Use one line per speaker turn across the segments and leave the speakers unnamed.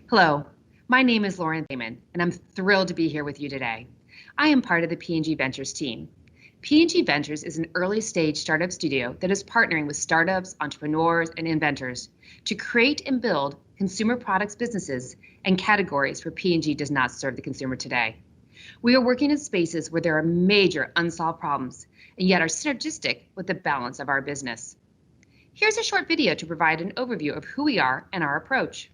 Hello, my name is Lauren Thaman, and I'm thrilled to be here with you today. I am part of the P&G Ventures team. P&G Ventures is an early-stage startup studio that is partnering with startups, entrepreneurs, and inventors to create and build consumer products businesses and categories where P&G does not serve the consumer today. We are working in spaces where there are major unsolved problems and yet are synergistic with the balance of our business. Here's a short video to provide an overview of who we are and our approach.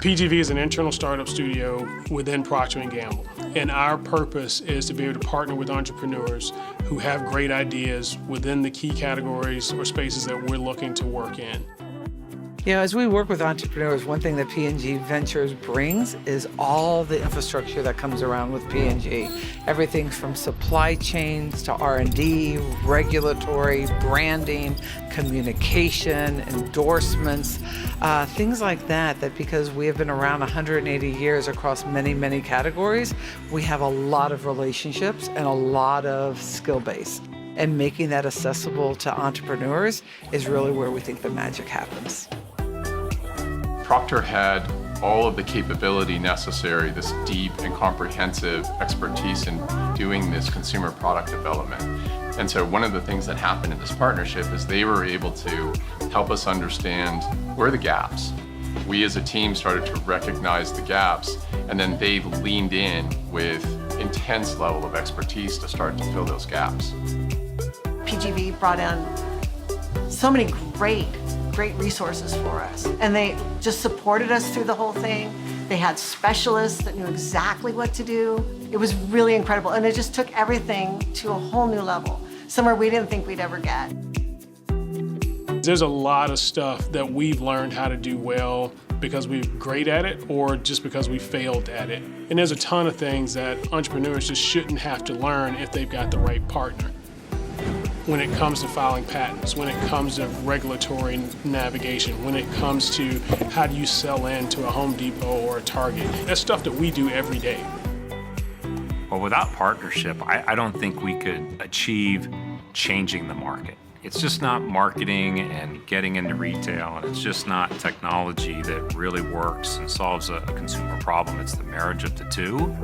PGV is an internal startup studio within Procter & Gamble, and our purpose is to be able to partner with entrepreneurs who have great ideas within the key categories or spaces that we're looking to work in.
You know, as we work with entrepreneurs, one thing that P&G Ventures brings is all the infrastructure that comes around with P&G. Everything from supply chains to R&D, regulatory, branding, communication, endorsements, things like that, because we have been around 180 years across many, many categories, we have a lot of relationships and a lot of skill base. And making that accessible to entrepreneurs is really where we think the magic happens.
Procter had all of the capability necessary, this deep and comprehensive expertise in doing this consumer product development. And so one of the things that happened in this partnership is they were able to help us understand where are the gaps. We as a team started to recognize the gaps, and then they leaned in with intense level of expertise to start to fill those gaps.
PGV brought in so many great resources for us. And they just supported us through the whole thing. They had specialists that knew exactly what to do. It was really incredible. And it just took everything to a whole new level, somewhere we didn't think we'd ever get.
There's a lot of stuff that we've learned how to do well because we're great at it or just because we failed at it. And there's a ton of things that entrepreneurs just shouldn't have to learn if they've got the right partner. When it comes to filing patents, when it comes to regulatory navigation, when it comes to how do you sell into a Home Depot or a Target. That's stuff that we do every day.
Well, without partnership, I don't think we could achieve changing the market. It's just not marketing and getting into retail, and it's just not technology that really works and solves a consumer problem. It's the marriage of the two.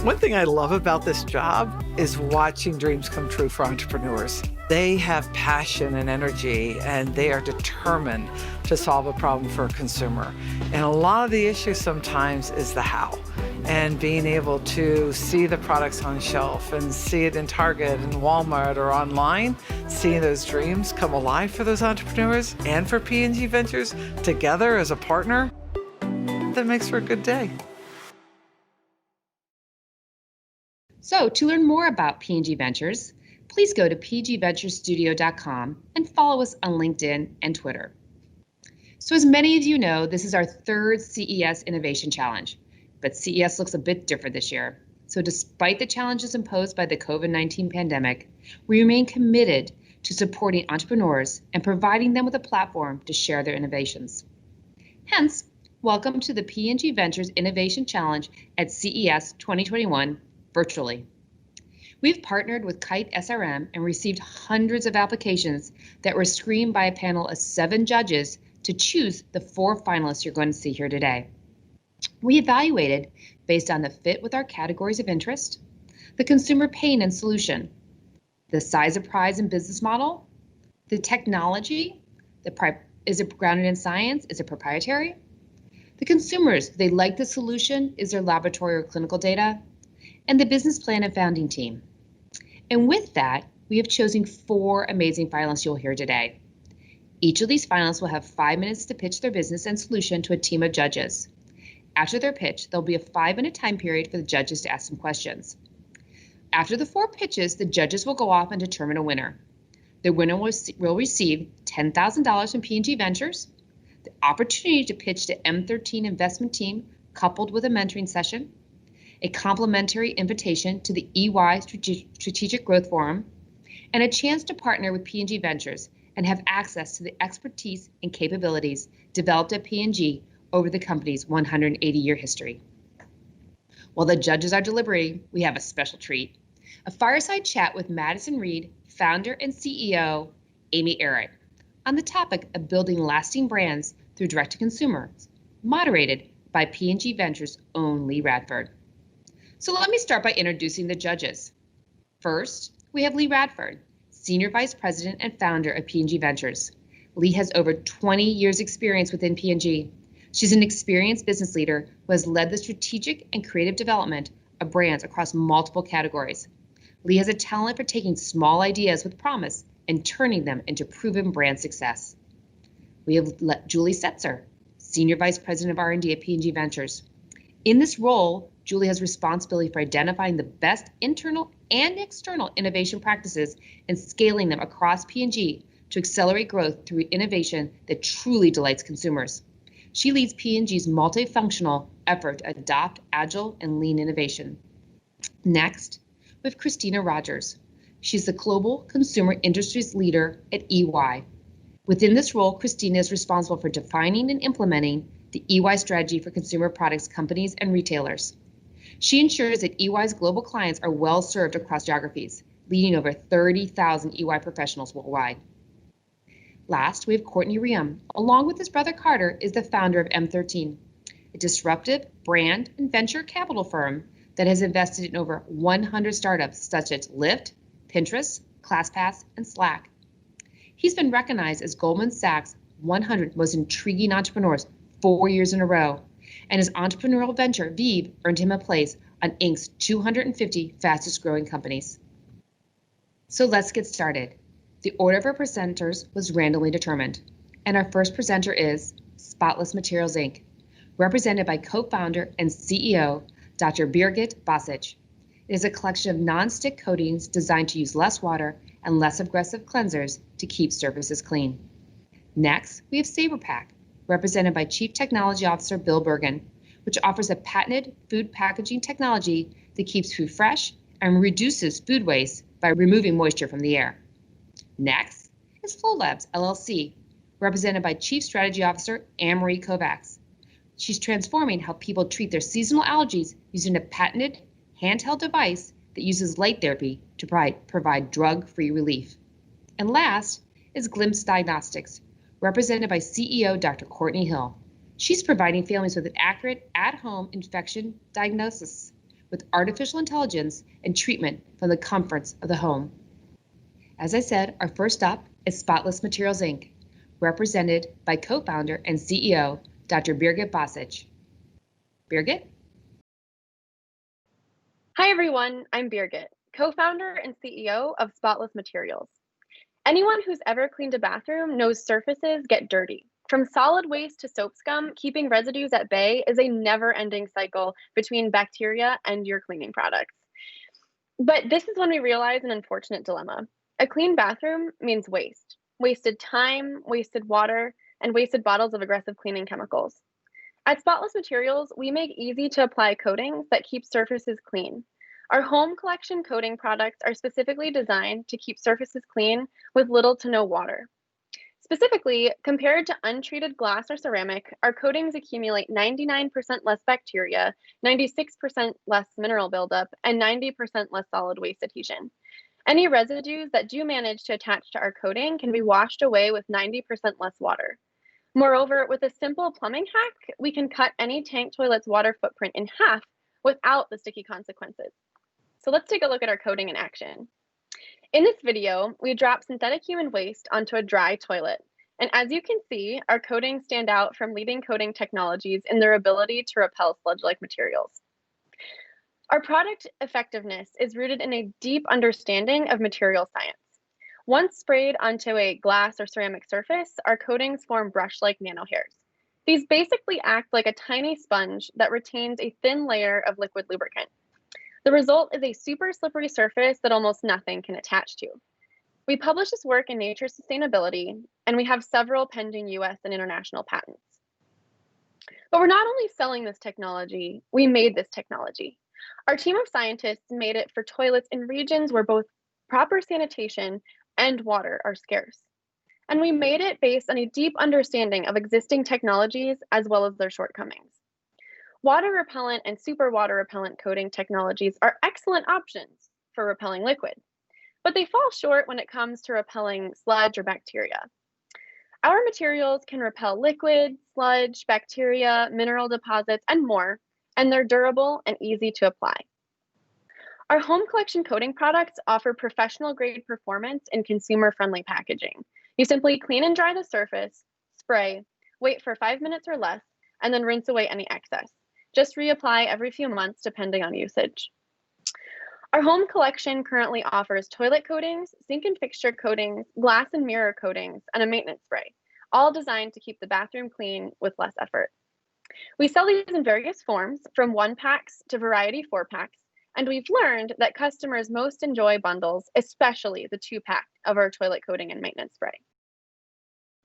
One thing I love about this job is watching dreams come true for entrepreneurs. They have passion and energy, and they are determined to solve a problem for a consumer. And a lot of the issue sometimes is the how. And being able to see the products on shelf and see it in Target and Walmart or online, seeing those dreams come alive for those entrepreneurs and for P&G Ventures together as a partner, that makes for a good day.
So to learn more about P&G Ventures, please go to pgventurestudio.com and follow us on LinkedIn and Twitter. So as many of you know, this is our third CES Innovation Challenge, but CES looks a bit different this year. So despite the challenges imposed by the COVID-19 pandemic, we remain committed to supporting entrepreneurs and providing them with a platform to share their innovations. Hence, welcome to the P&G Ventures Innovation Challenge at CES 2021 virtually. We've partnered with Kite SRM and received hundreds of applications that were screened by a panel of 7 judges to choose the 4 finalists you're going to see here today. We evaluated based on the fit with our categories of interest, the consumer pain and solution, the size of prize and business model, the technology, is it grounded in science, is it proprietary? The consumers, do they like the solution, is there laboratory or clinical data? And the business plan and founding team. And with that, we have chosen 4 amazing finalists you'll hear today. Each of these finalists will have 5 minutes to pitch their business and solution to a team of judges. After their pitch, there'll be a 5-minute time period for the judges to ask some questions. After the 4 pitches, the judges will go off and determine a winner. The winner will receive $10,000 from P&G Ventures, the opportunity to pitch to M13 investment team coupled with a mentoring session, a complimentary invitation to the EY Strategic Growth Forum, and a chance to partner with P&G Ventures and have access to the expertise and capabilities developed at P&G over the company's 180-year history. While the judges are deliberating, we have a special treat. A fireside chat with Madison Reed, founder and CEO, Amy Eric, on the topic of building lasting brands through direct-to-consumer, moderated by P&G Ventures' own Leigh Radford. So let me start by introducing the judges. First, we have Leigh Radford, Senior Vice President and founder of P&G Ventures. Leigh has over 20 years experience within P&G. She's an experienced business leader who has led the strategic and creative development of brands across multiple categories. Leigh has a talent for taking small ideas with promise and turning them into proven brand success. We have Julie Setzer, Senior Vice President of R&D at P&G Ventures. In this role, Julie has responsibility for identifying the best internal and external innovation practices and scaling them across P&G to accelerate growth through innovation that truly delights consumers. She leads P&G's multifunctional effort to adopt agile and lean innovation. Next, we have Kristina Rogers. She's the Global Consumer Industries Leader at EY. Within this role, Kristina is responsible for defining and implementing the EY strategy for consumer products companies and retailers. She ensures that EY's global clients are well served across geographies, leading over 30,000 EY professionals worldwide. Last, we have Courtney Reum. Along with his brother Carter, is the founder of M13, a disruptive brand and venture capital firm that has invested in over 100 startups such as Lyft, Pinterest, ClassPass, and Slack. He's been recognized as Goldman Sachs' 100 most intriguing entrepreneurs 4 years in a row, and his entrepreneurial venture, Vive, earned him a place on Inc.'s 250 fastest growing companies. So let's get started. The order of our presenters was randomly determined, and our first presenter is Spotless Materials, Inc., represented by co-founder and CEO, Dr. Birgitt Boschitsch. It is a collection of non-stick coatings designed to use less water and less aggressive cleansers to keep surfaces clean. Next, we have SAVR, represented by Chief Technology Officer Bill Birgen, which offers a patented food packaging technology that keeps food fresh and reduces food waste by removing moisture from the air. Next is Fluo LLC, represented by Chief Strategy Officer Anne-Marie Kovacs. She's transforming how people treat their seasonal allergies using a patented handheld device that uses light therapy to provide drug-free relief. And last is Glimpse Diagnostics, represented by CEO Dr. Courtney Hill. She's providing families with an accurate at-home infection diagnosis with artificial intelligence and treatment from the comforts of the home. As I said, our first up is Spotless Materials, Inc., represented by co-founder and CEO Dr. Birgitt Boschitsch. Birgitt?
Hi everyone, I'm Birgitt, co-founder and CEO of Spotless Materials. Anyone who's ever cleaned a bathroom knows surfaces get dirty. From solid waste to soap scum, keeping residues at bay is a never-ending cycle between bacteria and your cleaning products. But this is when we realize an unfortunate dilemma. A clean bathroom means waste. Wasted time, wasted water, and wasted bottles of aggressive cleaning chemicals. At Spotless Materials, we make easy-to-apply coatings that keep surfaces clean. Our home collection coating products are specifically designed to keep surfaces clean with little to no water. Specifically, compared to untreated glass or ceramic, our coatings accumulate 99% less bacteria, 96% less mineral buildup, and 90% less solid waste adhesion. Any residues that do manage to attach to our coating can be washed away with 90% less water. Moreover, with a simple plumbing hack, we can cut any tank toilet's water footprint in half without the sticky consequences. So let's take a look at our coating in action. In this video, we drop synthetic human waste onto a dry toilet. And as you can see, our coatings stand out from leading coating technologies in their ability to repel sludge-like materials. Our product effectiveness is rooted in a deep understanding of material science. Once sprayed onto a glass or ceramic surface, our coatings form brush-like nanohairs. These basically act like a tiny sponge that retains a thin layer of liquid lubricant. The result is a super slippery surface that almost nothing can attach to. We publish this work in Nature Sustainability, and we have several pending US and international patents. But we're not only selling this technology, we made this technology. Our team of scientists made it for toilets in regions where both proper sanitation and water are scarce. And we made it based on a deep understanding of existing technologies as well as their shortcomings. Water repellent and super water repellent coating technologies are excellent options for repelling liquid. but they fall short when it comes to repelling sludge or bacteria. Our materials can repel liquid, sludge, bacteria, mineral deposits, and more, and they're durable and easy to apply. Our home collection coating products offer professional-grade performance in consumer-friendly packaging. You simply clean and dry the surface, spray, wait for 5 minutes or less, and then rinse away any excess. Just reapply every few months depending on usage. Our home collection currently offers toilet coatings, sink and fixture coatings, glass and mirror coatings, and a maintenance spray, all designed to keep the bathroom clean with less effort. We sell these in various forms, from 1-packs to variety 4-packs, and we've learned that customers most enjoy bundles, especially the 2-pack of our toilet coating and maintenance spray.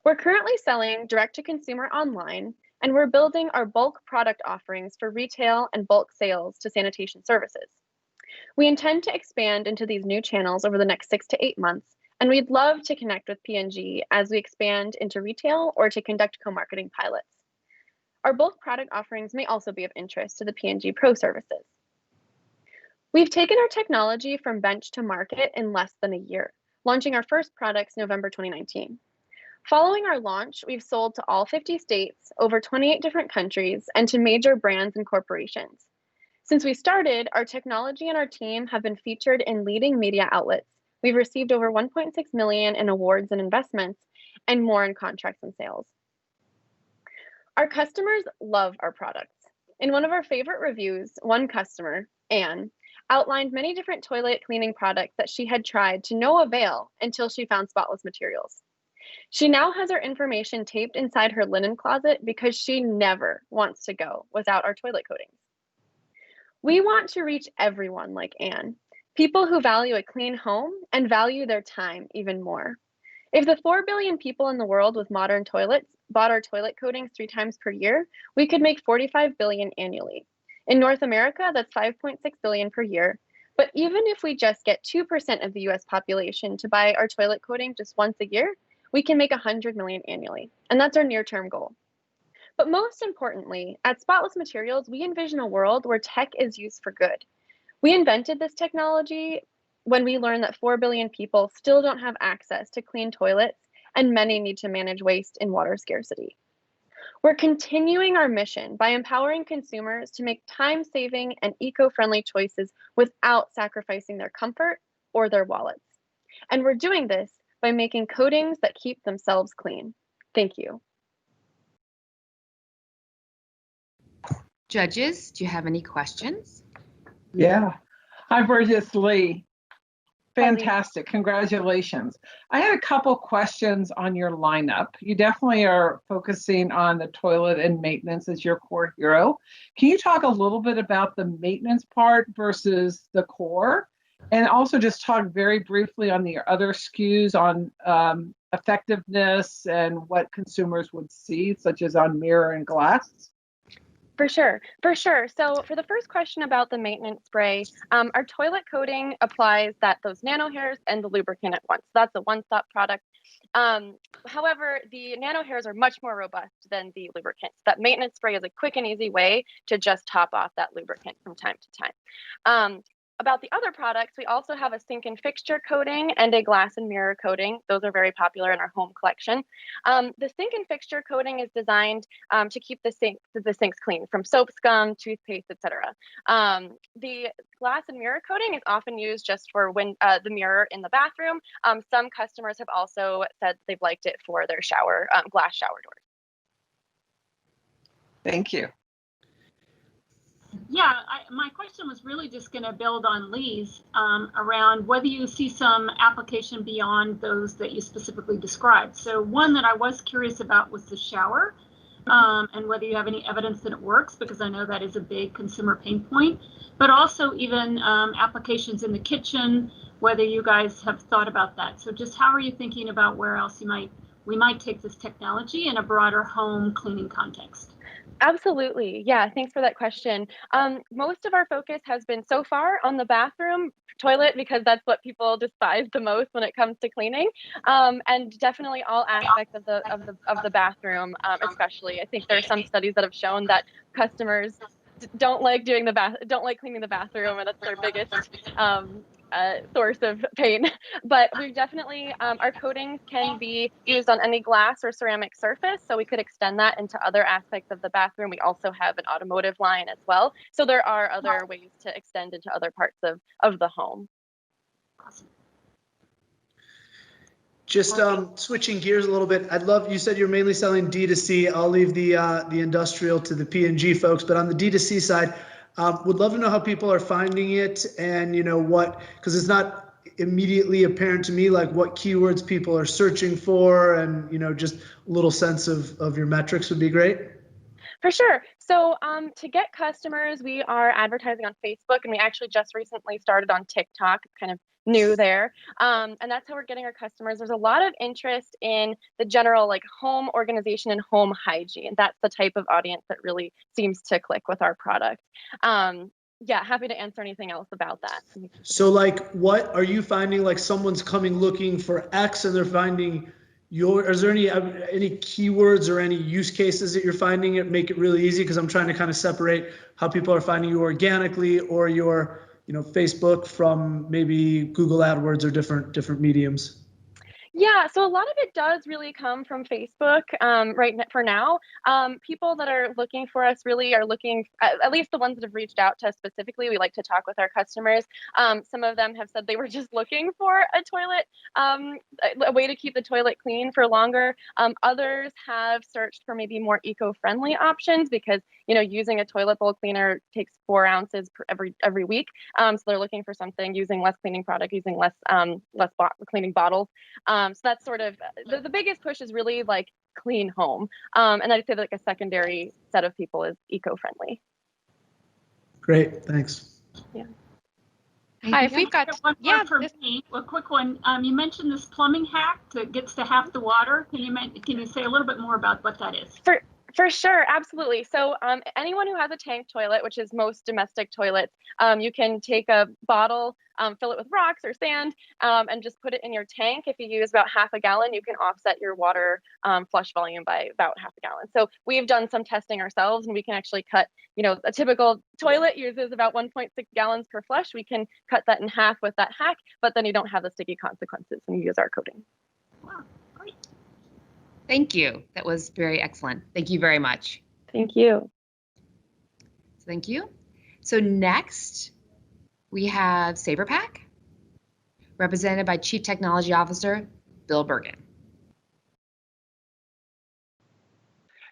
We're currently selling direct to consumer online, and we're building our bulk product offerings for retail and bulk sales to sanitation services. We intend to expand into these new channels over the next 6 to 8 months, and we'd love to connect with P&G as we expand into retail or to conduct co-marketing pilots. Our bulk product offerings may also be of interest to the P&G Pro services. We've taken our technology from bench to market in less than a year, launching our first products November 2019. Following our launch, we've sold to all 50 states, over 28 different countries, and to major brands and corporations. Since we started, our technology and our team have been featured in leading media outlets. We've received over 1.6 million in awards and investments, and more in contracts and sales. Our customers love our products. In one of our favorite reviews, one customer, Anne, outlined many different toilet cleaning products that she had tried to no avail until she found Spotless Materials. She now has her information taped inside her linen closet because she never wants to go without our toilet coatings. We want to reach everyone like Anne, people who value a clean home and value their time even more. If the 4 billion people in the world with modern toilets bought our toilet coatings 3 times per year, we could make 45 billion annually. In North America, that's 5.6 billion per year. But even if we just get 2% of the US population to buy our toilet coating just once a year, we can make 100 million annually. And that's our near-term goal. But most importantly, at Spotless Materials, we envision a world where tech is used for good. We invented this technology when we learned that 4 billion people still don't have access to clean toilets, and many need to manage waste in water scarcity. We're continuing our mission by empowering consumers to make time-saving and eco-friendly choices without sacrificing their comfort or their wallets. And we're doing this by making coatings that keep themselves clean. Thank you.
Judges, do you have any questions?
Yeah. Hi, Birgitt. It's Leigh. Fantastic. Congratulations. I had a couple questions on your lineup. You definitely are focusing on the toilet and maintenance as your core hero. Can you talk a little bit about the maintenance part versus the core? And also just talk very briefly on the other SKUs on effectiveness and what consumers would see, such as on mirror and glass.
For sure. So for the first question about the maintenance spray, our toilet coating applies those nano hairs and the lubricant at once. That's a one-stop product. However, the nano hairs are much more robust than the lubricants. That maintenance spray is a quick and easy way to just top off that lubricant from time to time. About the other products, we also have a sink and fixture coating and a glass and mirror coating. Those are very popular in our home collection. The sink and fixture coating is designed to keep the sinks clean, from soap scum, toothpaste, etc. The glass and mirror coating is often used just for the mirror in the bathroom. Some customers have also said they've liked it for their glass shower doors.
Thank you.
Yeah, my question was really just going to build on Leigh's around whether you see some application beyond those that you specifically described. So one that I was curious about was the shower, and whether you have any evidence that it works, because I know that is a big consumer pain point, but also even applications in the kitchen, whether you guys have thought about that. So just how are you thinking about where else we might take this technology in a broader home cleaning context?
Absolutely. Yeah, thanks for that question. Most of our focus has been so far on the bathroom toilet because that's what people despise the most when it comes to cleaning, and definitely all aspects of the bathroom, especially. I think there are some studies that have shown that customers don't like cleaning the bathroom, and that's their biggest source of pain. But we definitely, our coatings can be used on any glass or ceramic surface, so we could extend that into other aspects of the bathroom. We also have an automotive line as well. So there are other ways to extend into other parts of the home.
Just switching gears a little bit, you said you're mainly selling D2C. I'll leave the industrial to the P&G folks, but on the D2C side, would love to know how people are finding it, and because it's not immediately apparent to me, like what keywords people are searching for, and just a little sense of your metrics would be great.
For sure. So to get customers, we are advertising on Facebook, and we actually just recently started on TikTok, kind of new there. And that's how we're getting our customers. There's a lot of interest in the general like home organization and home hygiene. That's the type of audience that really seems to click with our product. Yeah, happy to answer anything else about that.
So like, what are you finding? Like someone's coming looking for X and they're finding is there any keywords or any use cases that you're finding it make it really easy? Because I'm trying to kind of separate how people are finding you organically or your Facebook from maybe Google AdWords or different mediums.
Yeah, so a lot of it does really come from Facebook for now. People that are looking for us really are looking, at least the ones that have reached out to us specifically, we like to talk with our customers. Some of them have said they were just looking for a toilet, a way to keep the toilet clean for longer. Others have searched for maybe more eco-friendly options because, using a toilet bowl cleaner takes 4 ounces every week. So they're looking for something using less cleaning product, using less cleaning bottles. So that's sort of the biggest push is really like clean home. And I'd say that like a secondary set of people is eco-friendly.
Great, thanks.
Yeah.
Hi, if we've got one more for me, a quick one. You mentioned this plumbing hack that gets to half the water. Can you say a little bit more about what that is?
For sure, absolutely. So anyone who has a tank toilet, which is most domestic toilets, you can take a bottle, fill it with rocks or sand, and just put it in your tank. If you use about half a gallon, you can offset your water flush volume by about half a gallon. So we've done some testing ourselves, and we can actually cut, a typical toilet uses about 1.6 gallons per flush. We can cut that in half with that hack, but then you don't have the sticky consequences when you use our coating.
Wow, great.
Thank you. That was very excellent. Thank you very much.
Thank you.
Thank you. So next, we have SAVR, represented by Chief Technology Officer Bill Birgen.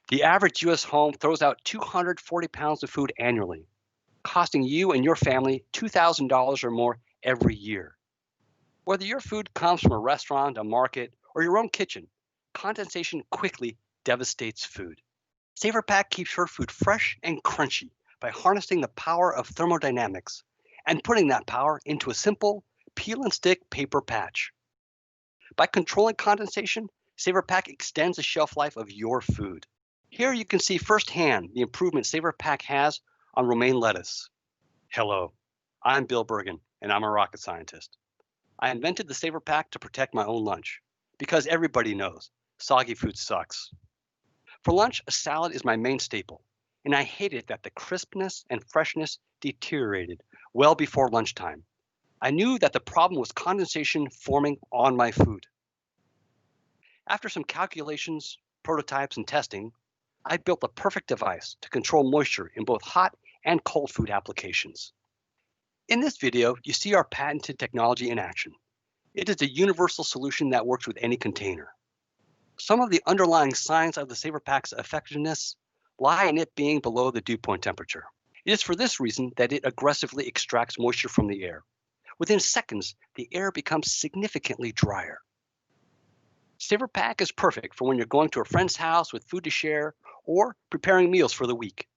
The average U.S. home throws out 240 pounds of food annually, costing you and your family $2,000 or more every year. Whether your food comes from a restaurant, a market, or your own kitchen, condensation quickly devastates food. SAVR keeps your food fresh and crunchy by harnessing the power of thermodynamics and putting that power into a simple peel and stick paper patch. By controlling condensation, SAVR extends the shelf life of your food. Here you can see firsthand the improvement SAVR has on romaine lettuce. Hello, I'm Bill Birgen, and I'm a rocket scientist. I invented the SAVR to protect my own lunch, because everybody knows soggy food sucks. For lunch, a salad is my main staple, and I hated that the crispness and freshness deteriorated well before lunchtime. I knew that the problem was condensation forming on my food. After some calculations, prototypes, and testing, I built the perfect device to control moisture in both hot and cold food applications. In this video, you see our patented technology in action. It is a universal solution that works with any container. Some of the underlying signs of the SAVR effectiveness lie in it being below the dew point temperature. It is for this reason that it aggressively extracts moisture from the air. Within seconds, the air becomes significantly drier. SAVR is perfect for when you're going to a friend's house with food to share or preparing meals for the week.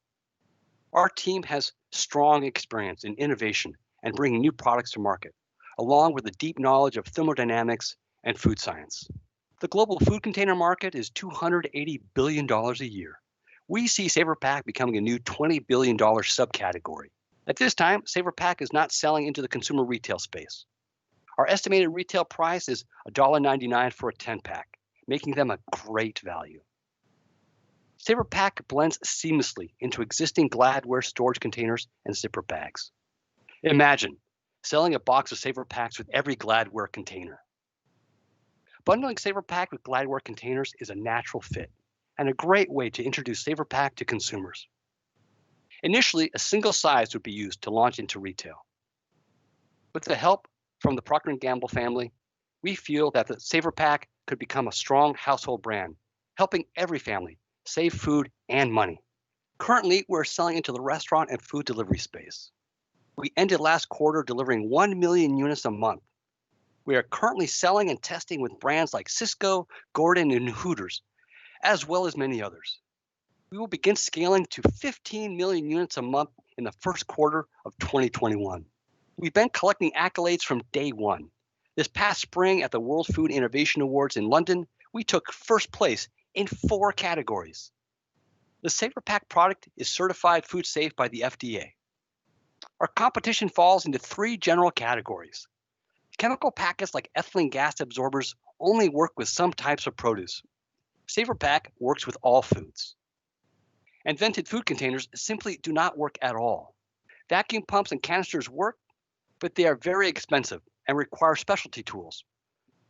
Our team has strong experience in innovation and bringing new products to market, along with a deep knowledge of thermodynamics and food science. The global food container market is $280 billion a year. We see SAVR becoming a new $20 billion subcategory. At this time, SAVR is not selling into the consumer retail space. Our estimated retail price is $1.99 for a 10-pack, making them a great value. SAVR blends seamlessly into existing Gladware storage containers and zipper bags. Imagine selling a box of SAVR packs with every Gladware container. Bundling SAVR Pack with Gladware containers is a natural fit and a great way to introduce SAVR Pack to consumers. Initially, a single size would be used to launch into retail. With the help from the Procter & Gamble family, we feel that the SAVR Pack could become a strong household brand, helping every family save food and money. Currently, we're selling into the restaurant and food delivery space. We ended last quarter delivering 1 million units a month. We are currently selling and testing with brands like Cisco, Gordon, and Hooters, as well as many others. We will begin scaling to 15 million units a month in the first quarter of 2021. We've been collecting accolades from day one. This past spring at the World Food Innovation Awards in London, we took first place in 4 categories. The SAVR Pack product is certified food safe by the FDA. Our competition falls into 3 general categories. Chemical packets like ethylene gas absorbers only work with some types of produce. SAVR Pack works with all foods. And vented food containers simply do not work at all. Vacuum pumps and canisters work, but they are very expensive and require specialty tools.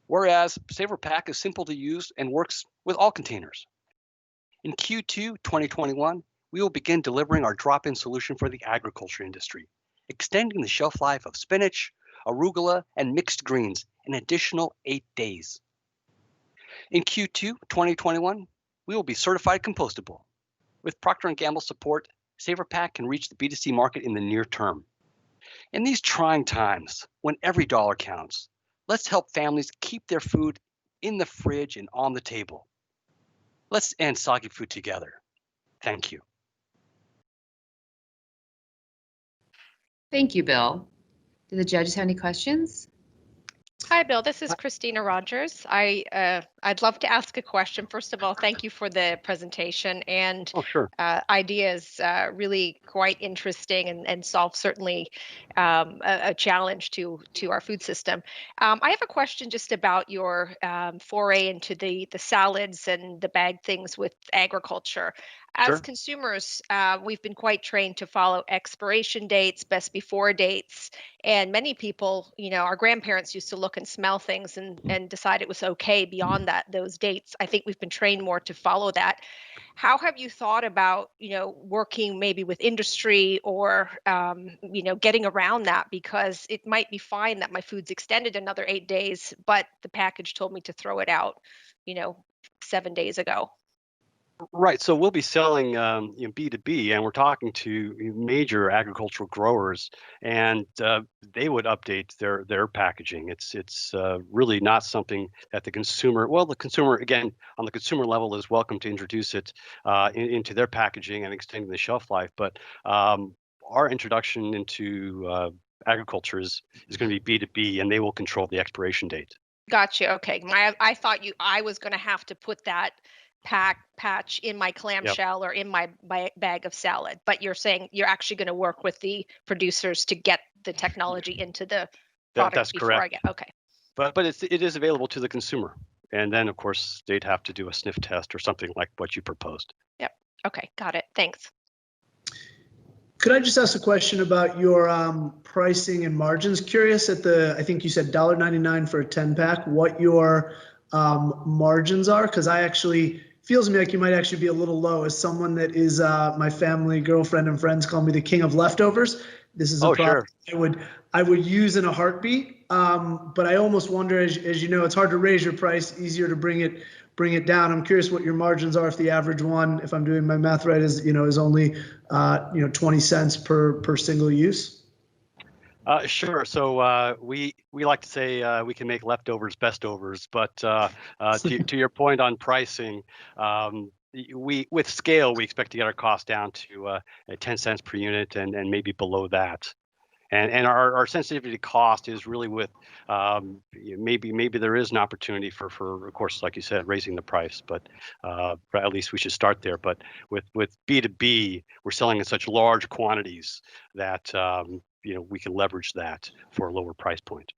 Whereas SAVR Pack is simple to use and works with all containers. In Q2 2021, we will begin delivering our drop-in solution for the agriculture industry, extending the shelf life of spinach, arugula, and mixed greens an additional 8 days. In Q2 2021, we will be certified compostable. With Procter & Gamble support, SAVR Pack can reach the B2C market in the near term. In these trying times, when every dollar counts, let's help families keep their food in the fridge and on the table. Let's end soggy food together. Thank you.
Thank you, Bill. Do the judges have any questions?
Hi, Bill. This is Kristina Rogers. I'd love to ask a question. First of all, thank you for the presentation and ideas. Really quite interesting and solve certainly a challenge to our food system. I have a question just about your foray into the salads and the bagged things with agriculture. As consumers, we've been quite trained to follow expiration dates, best before dates, and many people, our grandparents used to look and smell things and decide it was okay beyond those dates. I think we've been trained more to follow that. How have you thought about, working maybe with industry or, getting around that? Because it might be fine that my food's extended another 8 days, but the package told me to throw it out, 7 days ago.
Right. So we'll be selling B2B, and we're talking to major agricultural growers, and they would update their packaging. It's really not something that the consumer, again, on the consumer level is welcome to introduce it into their packaging and extending the shelf life. But our introduction into agriculture is going to be B2B, and they will control the expiration date.
Gotcha. Okay. I thought I was going to have to put that patch in my clamshell or in my bag of salad, but you're saying you're actually going to work with the producers to get the technology into the product.
That's
before
correct.
I get okay.
But it is available to the consumer, and then of course they'd have to do a sniff test or something like what you proposed.
Yep. Okay. Got it. Thanks.
Could I just ask a question about your pricing and margins? Curious I think you said $1.99 for a 10-pack, what your margins are, because feels to me like you might actually be a little low. As someone that is my family, girlfriend, and friends call me the king of leftovers. This is a product I would use in a heartbeat. But I almost wonder, as you know, it's hard to raise your price, easier to bring it down. I'm curious what your margins are if the average one, if I'm doing my math right, is only 20 cents per single use.
Sure. So we like to say we can make leftovers bestovers, but to your point on pricing, with scale we expect to get our cost down to 10 cents per unit and maybe below that. And our sensitivity to cost is really with maybe there is an opportunity for of course, like you said, raising the price, but at least we should start there. But with B2B, we're selling in such large quantities that we can leverage that for a lower price point.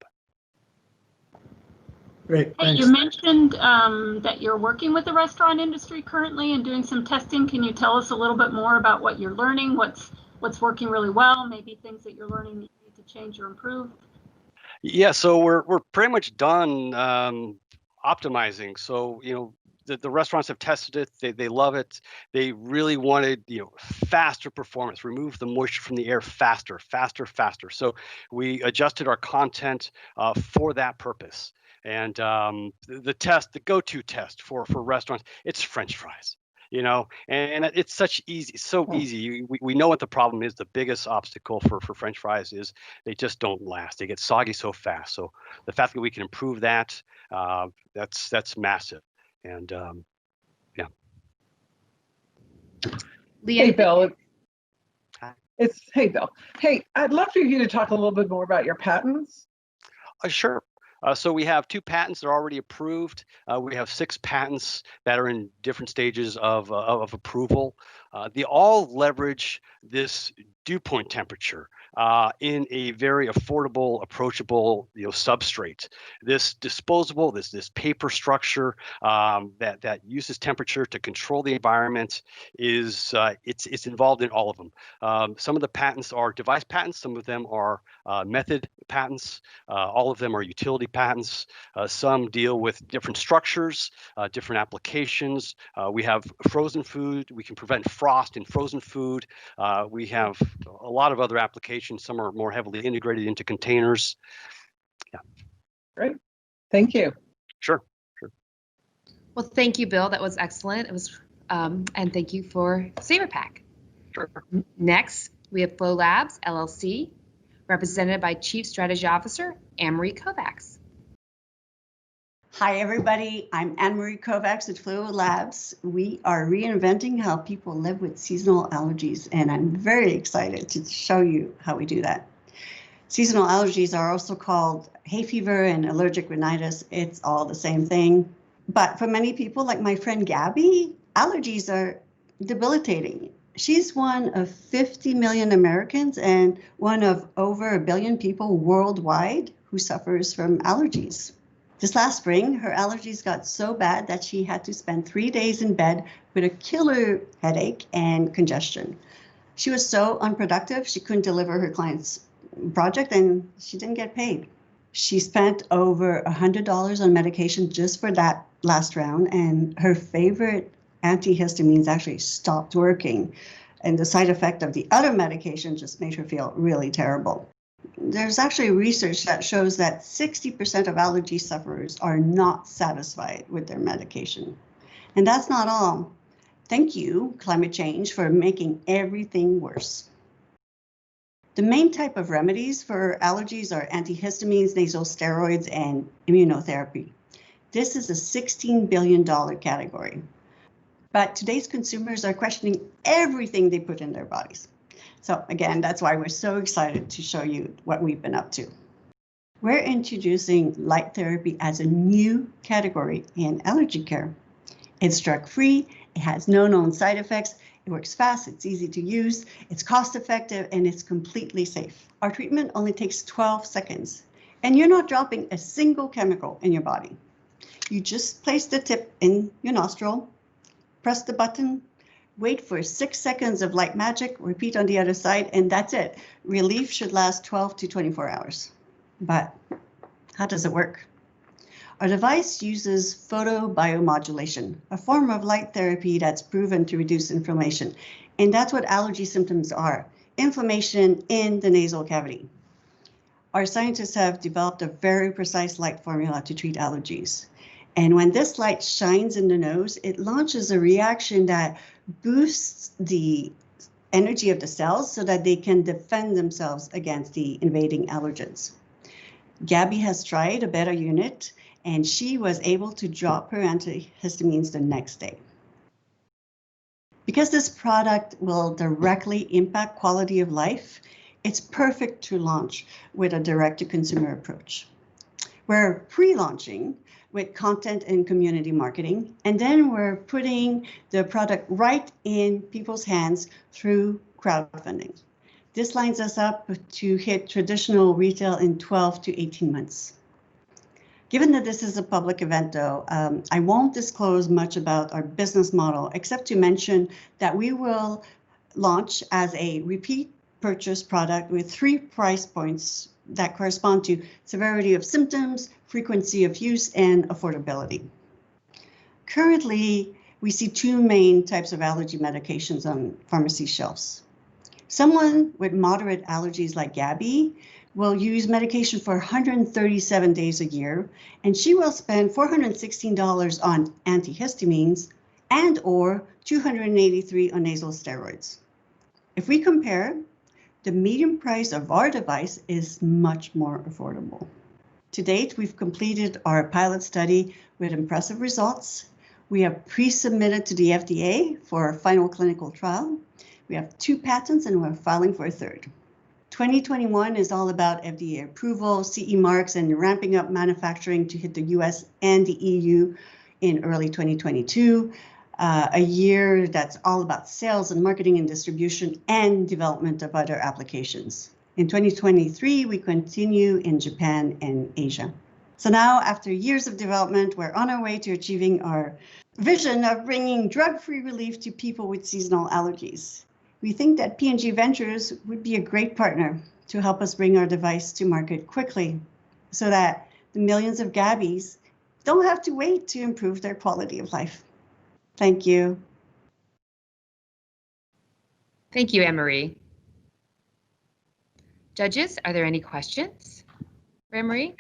Great.
Hey, you mentioned that you're working with the restaurant industry currently and doing some testing. Can you tell us a little bit more about what you're learning? What's working really well? Maybe things that you're learning that you need to change or improve?
Yeah, so we're pretty much done optimizing. So, the restaurants have tested it. They love it. They really wanted, faster performance, remove the moisture from the air faster. So we adjusted our content for that purpose. And the go-to test for restaurants, it's French fries. And it's so easy. We know what the problem is. The biggest obstacle for French fries is they just don't last. They get soggy so fast. So the fact that we can improve that, that's massive. And yeah.
Leigh,
Hey, Bill. Hey, Bill. Hey, I'd love for you to talk a little bit more about your patents.
Sure. So we have 2 patents that are already approved. We have 6 patents that are in different stages of approval. They all leverage this dew point temperature in a very affordable, approachable, substrate. This disposable, this paper structure that uses temperature to control the environment is it's involved in all of them. Some of the patents are device patents. Some of them are method patents. All of them are utility patents. Some deal with different structures, different applications. We have frozen food. We can prevent frost in frozen food. We have a lot of other applications. Some are more heavily integrated into containers. Yeah.
Great. Thank you.
Sure.
Well, thank you, Bill. That was excellent. It was, and thank you for SAVR Pack.
Sure.
Next, we have Fluo Labs, LLC, represented by Chief Strategy Officer Anne-Marie Kovacs.
Hi, everybody. I'm Anne-Marie Kovacs at Fluo Labs. We are reinventing how people live with seasonal allergies, and I'm very excited to show you how we do that. Seasonal allergies are also called hay fever and allergic rhinitis. It's all the same thing. But for many people, like my friend Gabby, allergies are debilitating. She's one of 50 million Americans and one of over 1 billion people worldwide who suffers from allergies. This last spring, her allergies got so bad that she had to spend 3 days in bed with a killer headache and congestion. She was so unproductive, she couldn't deliver her client's project and she didn't get paid. She spent over $100 on medication just for that last round, and her favorite antihistamines actually stopped working. And the side effect of the other medication just made her feel really terrible. There's actually research that shows that 60% of allergy sufferers are not satisfied with their medication. And that's not all. Thank you, climate change, for making everything worse. The main type of remedies for allergies are antihistamines, nasal steroids, and immunotherapy. This is a $16 billion category. But today's consumers are questioning everything they put in their bodies. So again, that's why we're so excited to show you what we've been up to. We're introducing light therapy as a new category in allergy care. It's drug-free, it has no known side effects, it works fast, it's easy to use, it's cost-effective, and it's completely safe. Our treatment only takes 12 seconds, and you're not dropping a single chemical in your body. You just place the tip in your nostril, press the button, wait for 6 seconds of light magic, repeat on the other side, and that's it. Relief should last 12 to 24 hours. But how does it work? Our device uses photobiomodulation, a form of light therapy that's proven to reduce inflammation. And that's what allergy symptoms are, inflammation in the nasal cavity. Our scientists have developed a very precise light formula to treat allergies. And when this light shines in the nose, it launches a reaction that boosts the energy of the cells so that they can defend themselves against the invading allergens. Gabby has tried a beta unit, and she was able to drop her antihistamines the next day. Because this product will directly impact quality of life, it's perfect to launch with a direct-to-consumer approach. We're pre-launching with content and community marketing, and then we're putting the product right in people's hands through crowdfunding. This lines us up to hit traditional retail in 12 to 18 months. Given that this is a public event, though, I won't disclose much about our business model, except to mention that we will launch as a repeat purchase product with 3 price points that correspond to severity of symptoms, frequency of use, and affordability. Currently, we see 2 main types of allergy medications on pharmacy shelves. Someone with moderate allergies like Gabby will use medication for 137 days a year, and she will spend $416 on antihistamines and or $283 on nasal steroids. If we compare, the median price of our device is much more affordable. To date, we've completed our pilot study with impressive results. We have pre-submitted to the FDA for our final clinical trial. We have 2 patents and we're filing for a 3rd. 2021 is all about FDA approval, CE marks, and ramping up manufacturing to hit the US and the EU in early 2022. A year that's all about sales and marketing and distribution and development of other applications. In 2023, we continue in Japan and Asia. So now, after years of development, we're on our way to achieving our vision of bringing drug-free relief to people with seasonal allergies. We think that P&G Ventures would be a great partner to help us bring our device to market quickly so that the millions of Gabbies don't have to wait to improve their quality of life. Thank you.
Thank you, Anne-Marie. Judges, are there any questions for Anne-Marie?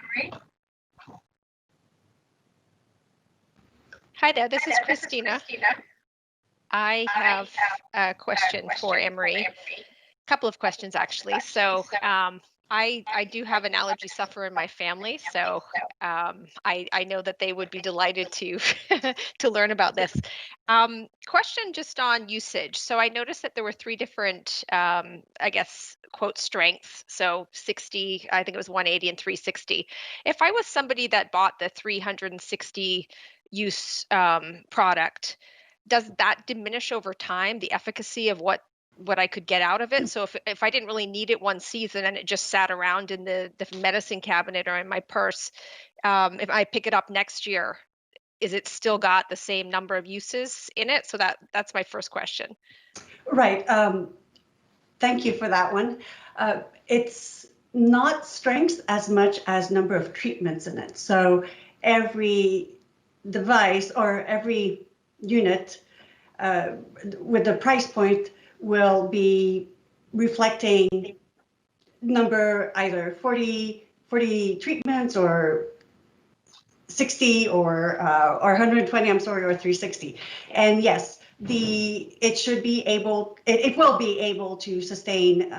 Hi there, this is Kristina. I have a question for Anne-Marie. A couple of questions, actually. So I do have an allergy sufferer in my family, so I know that they would be delighted to to learn about this. Question just on usage. So I noticed that there were 3 different, I guess, quote, strengths. So 60, I think it was 180 and 360. If I was somebody that bought the 360 use product, does that diminish over time the efficacy of what I could get out of it? So if I didn't really need it one season and it just sat around in the medicine cabinet or in my purse, if I pick it up next year, is it still got the same number of uses in it? So that's my first question.
Right. Thank you for that one. It's not strength as much as number of treatments in it. So every device or every unit with the price point will be reflecting number either 40 treatments or 60 or 120, I'm sorry, or 360. And yes, it will be able to sustain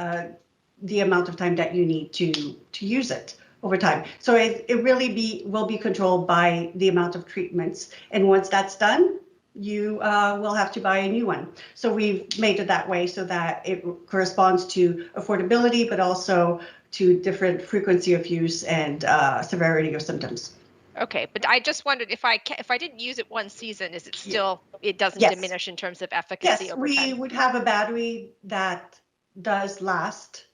the amount of time that you need to use it over time. So it really will be controlled by the amount of treatments. And once that's done, you will have to buy a new one. So we've made it that way so that it corresponds to affordability, but also to different frequency of use and severity of symptoms.
Okay, but I just wondered if I didn't use it one season, is it still, it doesn't diminish in terms of efficacy over time?
Yes, we would have a battery that does last.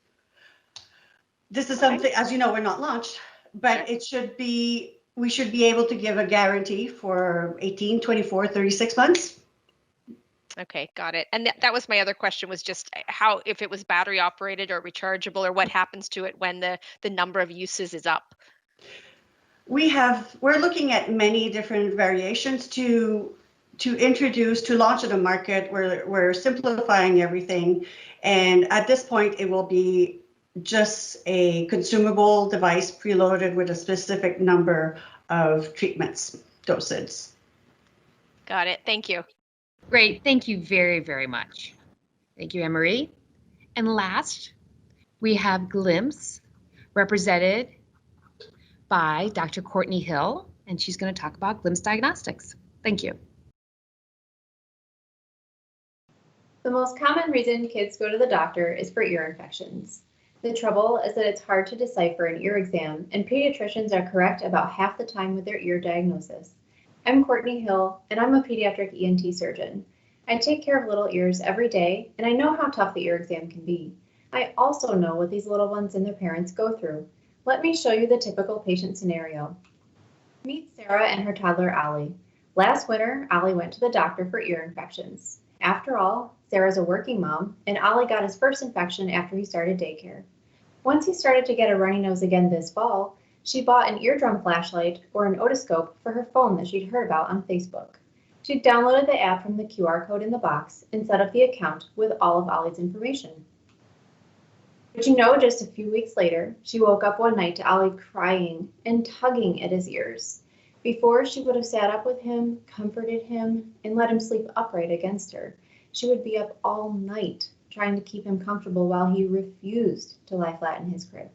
This is something, as you know, we're not launched, but it should be, we should be able to give a guarantee for 18, 24, 36 months.
Okay, got it. And that was my other question, was just how, if it was battery operated or rechargeable, or what happens to it when the number of uses is up?
We're looking at many different variations to launch to the market. We're simplifying everything. And at this point, it will be just a consumable device preloaded with a specific number of treatments, doses.
Got it. Thank you.
Great. Thank you very, very much. Thank you, Anne-Marie. And last, we have Glimpse, represented by Dr. Courtney Hill, and she's going to talk about Glimpse Diagnostics. Thank you.
The most common reason kids go to the doctor is for ear infections. The trouble is that it's hard to decipher an ear exam, and pediatricians are correct about half the time with their ear diagnosis. I'm Courtney Hill, and I'm a pediatric ENT surgeon. I take care of little ears every day, and I know how tough the ear exam can be. I also know what these little ones and their parents go through. Let me show you the typical patient scenario. Meet Sarah and her toddler, Ollie. Last winter, Ollie went to the doctor for ear infections. After all, Sarah's a working mom, and Ollie got his first infection after he started daycare. Once he started to get a runny nose again this fall, she bought an eardrum flashlight or an otoscope for her phone that she'd heard about on Facebook. She downloaded the app from the QR code in the box and set up the account with all of Ollie's information. But you know, just a few weeks later, she woke up one night to Ollie crying and tugging at his ears. Before she would have sat up with him, comforted him, and let him sleep upright against her, she would be up all night trying to keep him comfortable while he refused to lie flat in his crib.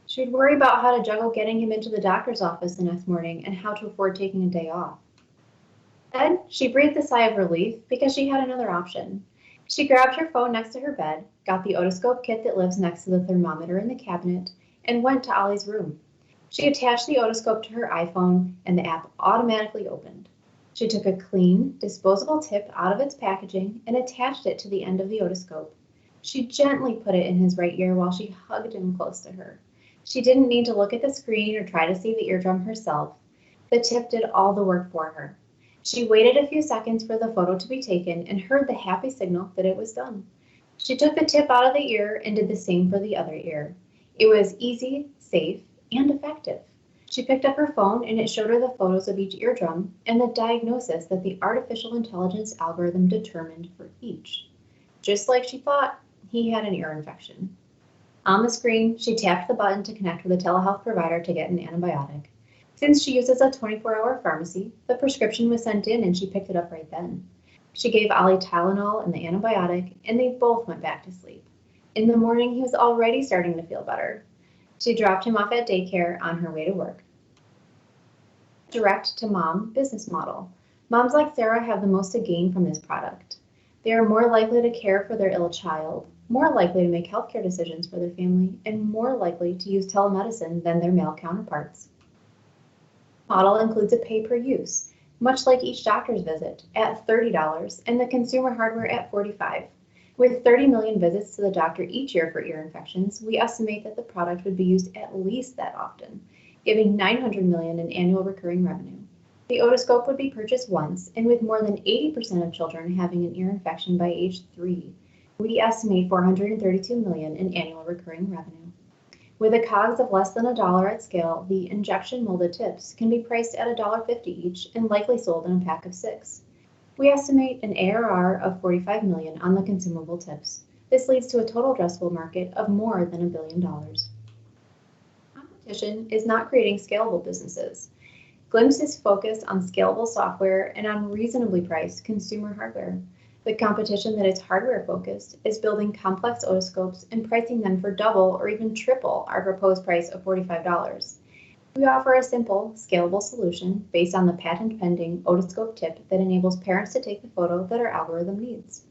She'd worry about how to juggle getting him into the doctor's office the next morning and how to afford taking a day off. Then she breathed a sigh of relief because she had another option. She grabbed her phone next to her bed, got the otoscope kit that lives next to the thermometer in the cabinet, and went to Ollie's room. She attached the otoscope to her iPhone, and the app automatically opened. She took a clean, disposable tip out of its packaging and attached it to the end of the otoscope. She gently put it in his right ear while she hugged him close to her. She didn't need to look at the screen or try to see the eardrum herself. The tip did all the work for her. She waited a few seconds for the photo to be taken and heard the happy signal that it was done. She took the tip out of the ear and did the same for the other ear. It was easy, safe, and effective. She picked up her phone and it showed her the photos of each eardrum and the diagnosis that the artificial intelligence algorithm determined for each. Just like she thought, he had an ear infection. On the screen, she tapped the button to connect with a telehealth provider to get an antibiotic. Since she uses a 24-hour pharmacy, the prescription was sent in and she picked it up right then. She gave Ollie Tylenol and the antibiotic, and they both went back to sleep. In the morning, he was already starting to feel better. She dropped him off at daycare on her way to work. Direct-to-mom business model. Moms like Sarah have the most to gain from this product. They are more likely to care for their ill child, more likely to make healthcare decisions for their family, and more likely to use telemedicine than their male counterparts. Model includes a pay-per-use, much like each doctor's visit, at $30 and the consumer hardware at $45. With 30 million visits to the doctor each year for ear infections, we estimate that the product would be used at least that often, giving $900 million in annual recurring revenue. The otoscope would be purchased once, and with more than 80% of children having an ear infection by age 3, we estimate $432 million in annual recurring revenue. With a COGS of less than $1 at scale, the injection molded tips can be priced at $1.50 each and likely sold in a pack of 6. We estimate an ARR of $45 million on the consumable tips. This leads to a total addressable market of more than $1 billion. Competition is not creating scalable businesses. Glimpse is focused on scalable software and on reasonably priced consumer hardware. The competition that is hardware focused is building complex otoscopes and pricing them for double or even triple our proposed price of $45. We offer a simple, scalable solution based on the patent-pending otoscope tip that enables parents to take the photo that our algorithm needs.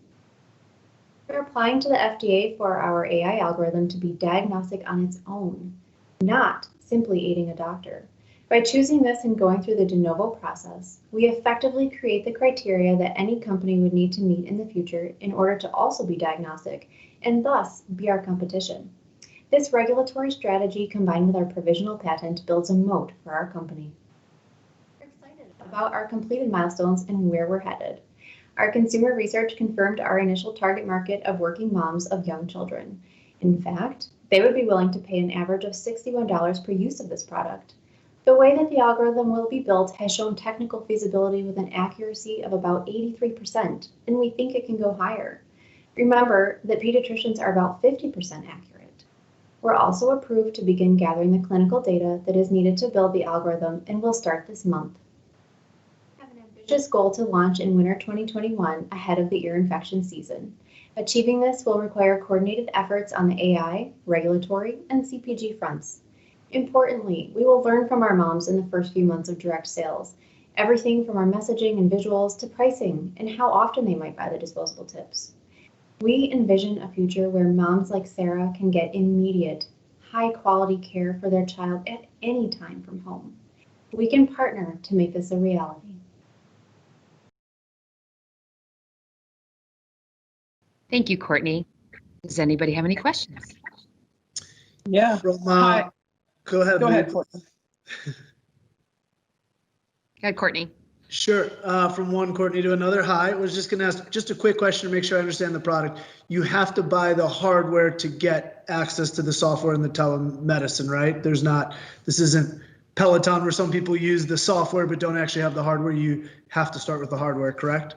We're applying to the FDA for our AI algorithm to be diagnostic on its own, not simply aiding a doctor. By choosing this and going through the de novo process, we effectively create the criteria that any company would need to meet in the future in order to also be diagnostic and thus be our competition. This regulatory strategy combined with our provisional patent builds a moat for our company. We're excited about our completed milestones and where we're headed. Our consumer research confirmed our initial target market of working moms of young children. In fact, they would be willing to pay an average of $61 per use of this product. The way that the algorithm will be built has shown technical feasibility with an accuracy of about 83%, and we think it can go higher. Remember that pediatricians are about 50% accurate. We're also approved to begin gathering the clinical data that is needed to build the algorithm, and we'll start this month. We have an ambitious goal to launch in winter 2021 ahead of the ear infection season. Achieving this will require coordinated efforts on the AI, regulatory, and CPG fronts. Importantly, we will learn from our moms in the first few months of direct sales, everything from our messaging and visuals to pricing and how often they might buy the disposable tips. We envision a future where moms like Sarah can get immediate, high-quality care for their child at any time from home. We can partner to make this a reality.
Thank you, Courtney. Does anybody have any questions?
Yeah. Hi.
Go ahead.
Go ahead, Courtney.
Go ahead, Courtney.
Sure. From one Courtney to another. Hi. I was just going to ask just a quick question to make sure I understand the product. You have to buy the hardware to get access to the software and the telemedicine, right? This isn't Peloton where some people use the software but don't actually have the hardware. You have to start with the hardware, correct?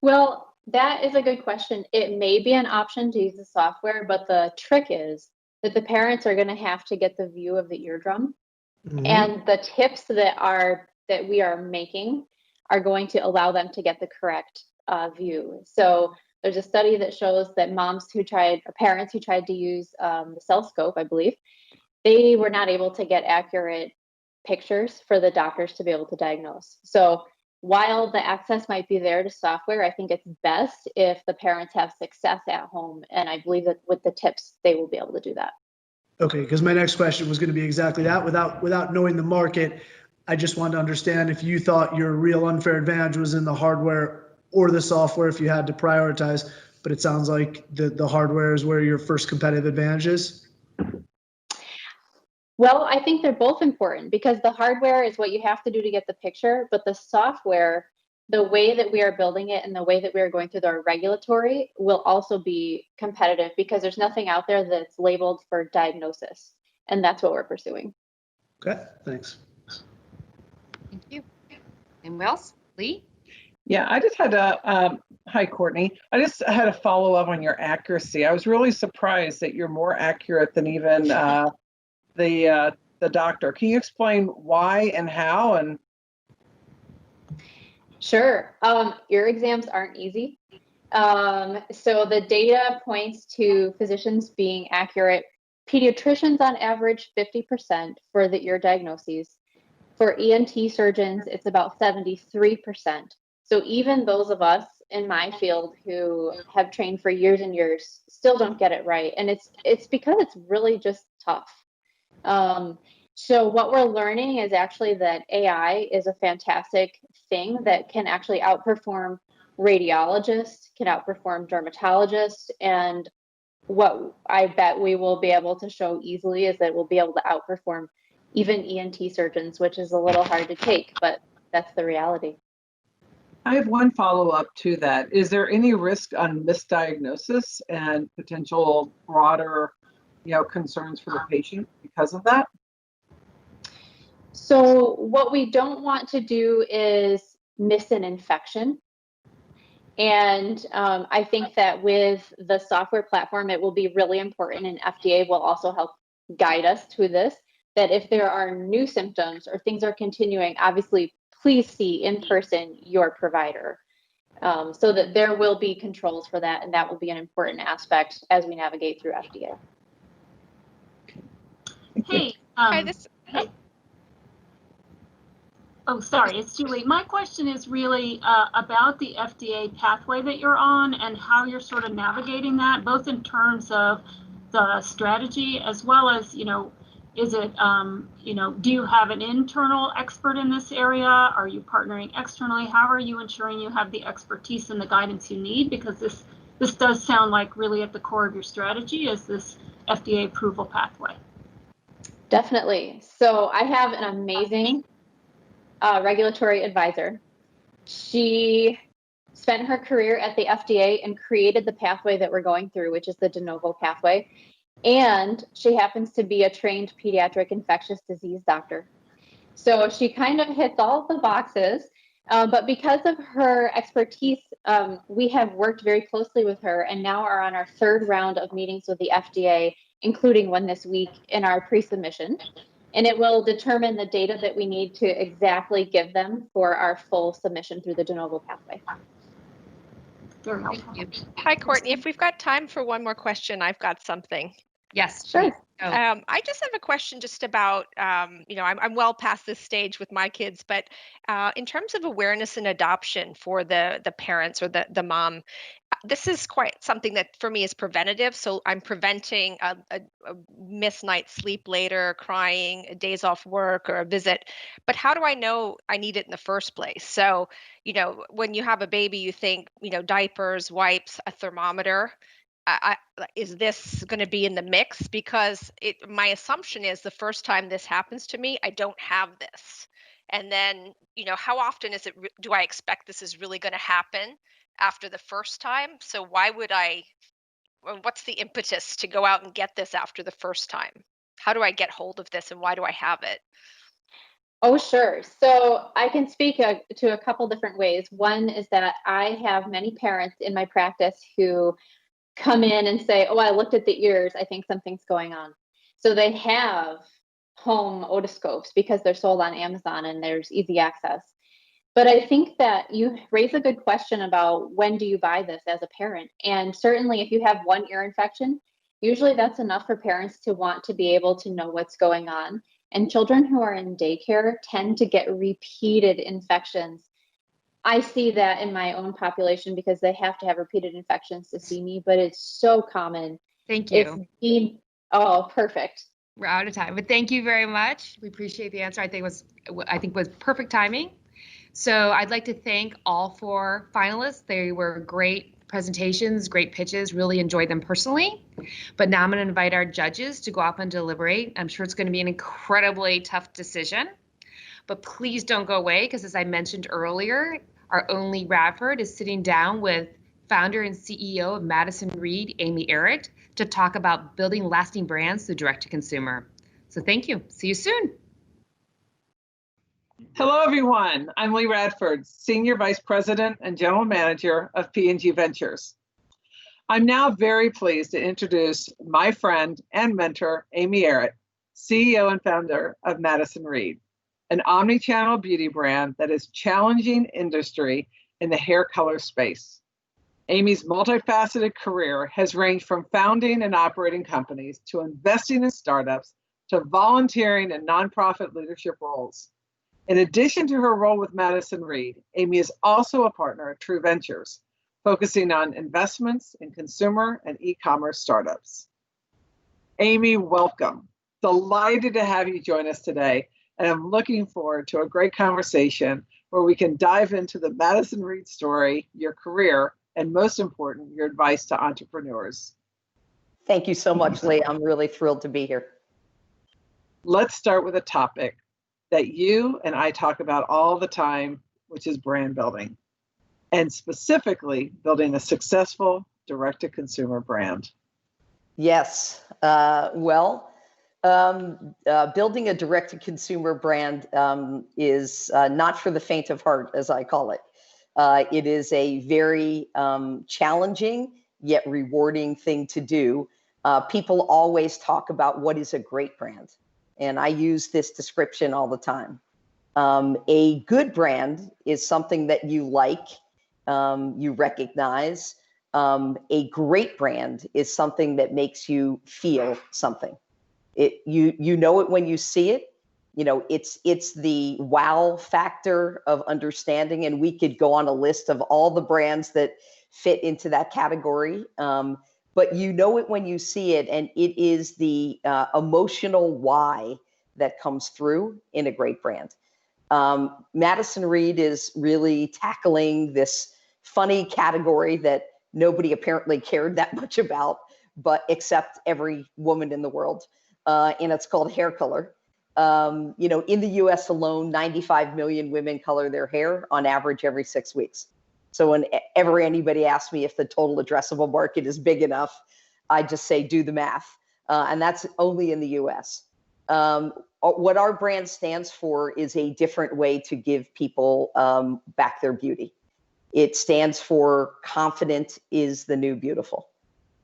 Well, that is a good question. It may be an option to use the software, but the trick is that the parents are going to have to get the view of the eardrum. And the tips that we are making are going to allow them to get the correct view. So there's a study that shows that parents who tried to use the cell-scope, I believe, they were not able to get accurate pictures for the doctors to be able to diagnose. So while the access might be there to software, I think it's best if the parents have success at home. And I believe that with the tips, they will be able to do that.
Okay, because my next question was going to be exactly that. Without knowing the market, I just wanted to understand if you thought your real unfair advantage was in the hardware or the software, if you had to prioritize. But it sounds like the hardware is where your first competitive advantage is.
Well, I think they're both important because the hardware is what you have to do to get the picture, but the software, the way that we are building it and the way that we are going through our regulatory will also be competitive because there's nothing out there that's labeled for diagnosis. And that's what we're pursuing.
Okay, thanks.
Thank you. And Wells, Leigh?
Yeah, I just had hi, Courtney. I just had a follow up on your accuracy. I was really surprised that you're more accurate than even the doctor. Can you explain why and how? And
Sure. Ear exams aren't easy. So the data points to physicians being accurate. Pediatricians on average 50% for the ear diagnoses. For ENT surgeons, it's about 73%. So even those of us in my field who have trained for years and years still don't get it right. And it's because it's really just tough. So what we're learning is actually that AI is a fantastic thing that can actually outperform radiologists, can outperform dermatologists. And what I bet we will be able to show easily is that we'll be able to outperform even ENT surgeons, which is a little hard to take, but that's the reality.
I have one follow up to that. Is there any risk on misdiagnosis and potential broader, concerns for the patient because of that?
So what we don't want to do is miss an infection. And I think that with the software platform, it will be really important, and FDA will also help guide us to this, that if there are new symptoms or things are continuing, obviously, please see in person your provider so that there will be controls for that. And that will be an important aspect as we navigate through FDA.
Hey,
Hey.
Oh, sorry, it's Julie. My question is really about the FDA pathway that you're on and how you're sort of navigating that, both in terms of the strategy as well as, is it, do you have an internal expert in this area? Are you partnering externally? How are you ensuring you have the expertise and the guidance you need? Because this does sound like really at the core of your strategy is this FDA approval pathway.
Definitely. So I have an amazing regulatory advisor. She spent her career at the FDA and created the pathway that we're going through, which is the de novo pathway. And she happens to be a trained pediatric infectious disease doctor. So she kind of hits all the boxes. But because of her expertise, we have worked very closely with her and now are on our third round of meetings with the FDA, including one this week in our pre-submission. And it will determine the data that we need to exactly give them for our full submission through the de novo pathway.
Very helpful.
Hi, Courtney. If we've got time for one more question, I've got something.
Yes,
sure.
I just have a question just about, I'm well past this stage with my kids, but in terms of awareness and adoption for the parents or the mom, this is quite something that for me is preventative. So I'm preventing a missed night's sleep later, crying, days off work or a visit. But how do I know I need it in the first place? So, when you have a baby, you think, diapers, wipes, a thermometer. Is this going to be in the mix? Because my assumption is the first time this happens to me, I don't have this. And then, how often do I expect this is really going to happen after the first time? So what's the impetus to go out and get this after the first time? How do I get hold of this and why do I have it?
Oh, sure. So I can speak to a couple different ways. One is that I have many parents in my practice who come in and say, oh, I looked at the ears. I think something's going on. So they have home otoscopes because they're sold on Amazon and there's easy access. But I think that you raise a good question about when do you buy this as a parent? And certainly if you have one ear infection, usually that's enough for parents to want to be able to know what's going on. And children who are in daycare tend to get repeated infections. I see that in my own population because they have to have repeated infections to see me, but it's so common.
Thank you.
Oh, perfect.
We're out of time, but thank you very much. We appreciate the answer. I think was perfect timing. So I'd like to thank all 4 finalists. They were great presentations, great pitches, really enjoyed them personally. But now I'm going to invite our judges to go off and deliberate. I'm sure it's going to be an incredibly tough decision. But please don't go away because as I mentioned earlier, our own Leigh Radford is sitting down with founder and CEO of Madison Reed, Amy Errett, to talk about building lasting brands through direct-to-consumer. So thank you. See you soon.
Hello, everyone. I'm Leigh Radford, Senior Vice President and General Manager of P&G Ventures. I'm now very pleased to introduce my friend and mentor, Amy Errett, CEO and founder of Madison Reed, an omni-channel beauty brand that is challenging industry in the hair color space. Amy's multifaceted career has ranged from founding and operating companies to investing in startups to volunteering in nonprofit leadership roles. In addition to her role with Madison Reed, Amy is also a partner at True Ventures, focusing on investments in consumer and e-commerce startups. Amy, welcome. Delighted to have you join us today, and I'm looking forward to a great conversation where we can dive into the Madison Reed story, your career, and most important, your advice to entrepreneurs.
Thank you so much, Leigh. I'm really thrilled to be here.
Let's start with a topic that you and I talk about all the time, which is brand building, and specifically building a successful direct-to-consumer brand.
Yes, building a direct-to-consumer brand is not for the faint of heart, as I call it. It is a very challenging yet rewarding thing to do. People always talk about what is a great brand, and I use this description all the time. A good brand is something that you like, you recognize. A great brand is something that makes you feel something. You know it when you see it. You know, it's the wow factor of understanding, and we could go on a list of all the brands that fit into that category. But you know it when you see it, and it is the emotional why that comes through in a great brand. Madison Reed is really tackling this funny category that nobody apparently cared that much about, but except every woman in the world, and it's called hair color. You know, in the US alone, 95 million women color their hair on average every 6 weeks. So whenever anybody asks me if the total addressable market is big enough, I just say, do the math. And that's only in the US. What our brand stands for is a different way to give people back their beauty. It stands for confident is the new beautiful.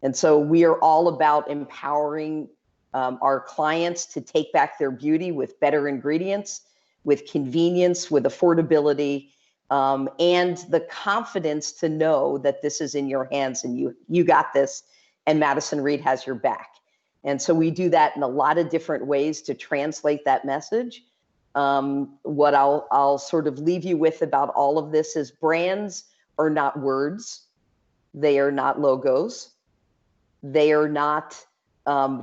And so we are all about empowering our clients to take back their beauty with better ingredients, with convenience, with affordability, and the confidence to know that this is in your hands and you got this, and Madison Reed has your back. And so we do that in a lot of different ways to translate that message. What I'll sort of leave you with about all of this is brands are not words. They are not logos. They are not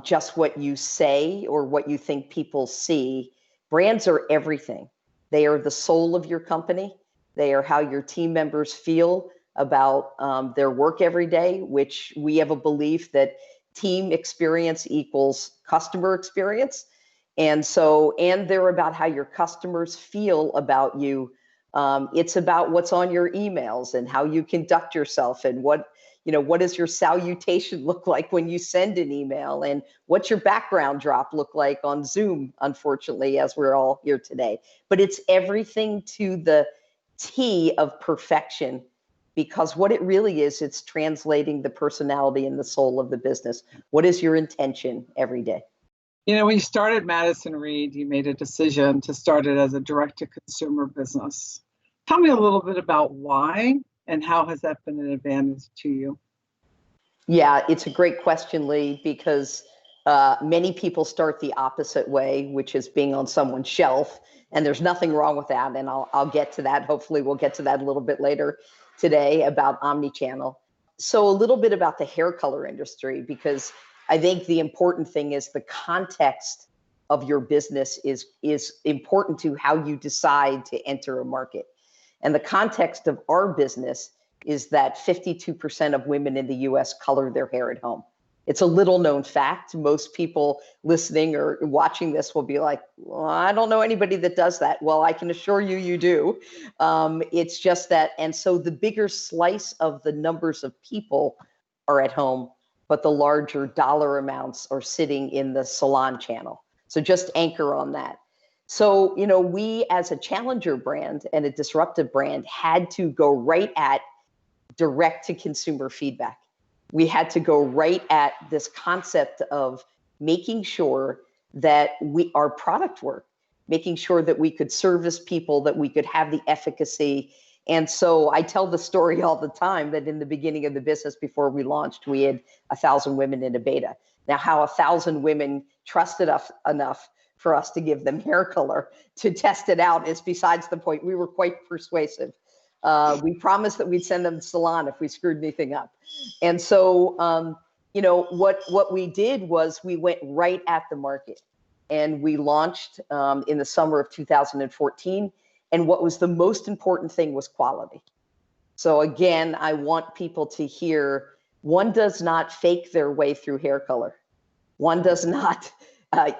just what you say or what you think people see. Brands are everything. They are the soul of your company. They are how your team members feel about their work every day, which we have a belief that team experience equals customer experience. And they're about how your customers feel about you. It's about what's on your emails and how you conduct yourself, and what does your salutation look like when you send an email, and what's your background drop look like on Zoom, unfortunately, as we're all here today. But it's everything to the T of perfection, because what it really is, it's translating the personality and the soul of the business. What is your intention every day?
When you started Madison Reed, you made a decision to start it as a direct-to-consumer business. Tell me a little bit about why, and how has that been an advantage to you?
Yeah, it's a great question, Leigh, because many people start the opposite way, which is being on someone's shelf, and there's nothing wrong with that, and I'll get to that. Hopefully we'll get to that a little bit later today about omnichannel. So a little bit about the hair color industry, because I think the important thing is the context of your business is important to how you decide to enter a market. And the context of our business is that 52% of women in the US color their hair at home. It's a little known fact. Most people listening or watching this will be like, well, I don't know anybody that does that. Well, I can assure you, you do. It's just that. And so the bigger slice of the numbers of people are at home, but the larger dollar amounts are sitting in the salon channel. So just anchor on that. So, we as a challenger brand and a disruptive brand had to go right at direct to consumer feedback. We had to go right at this concept of making sure that our product worked, making sure that we could service people, that we could have the efficacy. And so I tell the story all the time that in the beginning of the business, before we launched, we had 1,000 women in a beta. Now, how 1,000 women trusted us enough for us to give them hair color to test it out is besides the point. We were quite persuasive. We promised that we'd send them to salon if we screwed anything up. And so, what we did was we went right at the market, and we launched in the summer of 2014. And what was the most important thing was quality. So again, I want people to hear, one does not fake their way through hair color. One does not,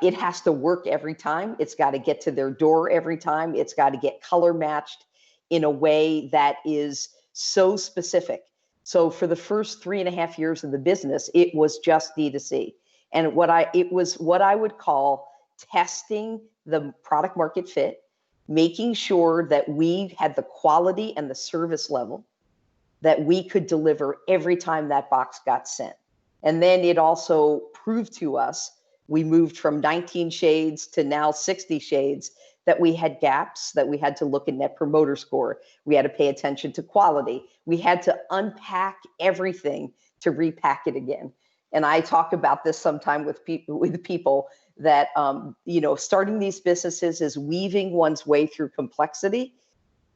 it has to work every time. It's got to get to their door every time. It's got to get color matched in a way that is so specific. So for the first 3.5 years of the business, it was just D2C. And it was what I would call testing the product market fit, making sure that we had the quality and the service level that we could deliver every time that box got sent. And then it also proved to us, we moved from 19 shades to now 60 shades, that we had gaps, that we had to look at Net Promoter Score. We had to pay attention to quality. We had to unpack everything to repack it again. And I talk about this sometime with people that, starting these businesses is weaving one's way through complexity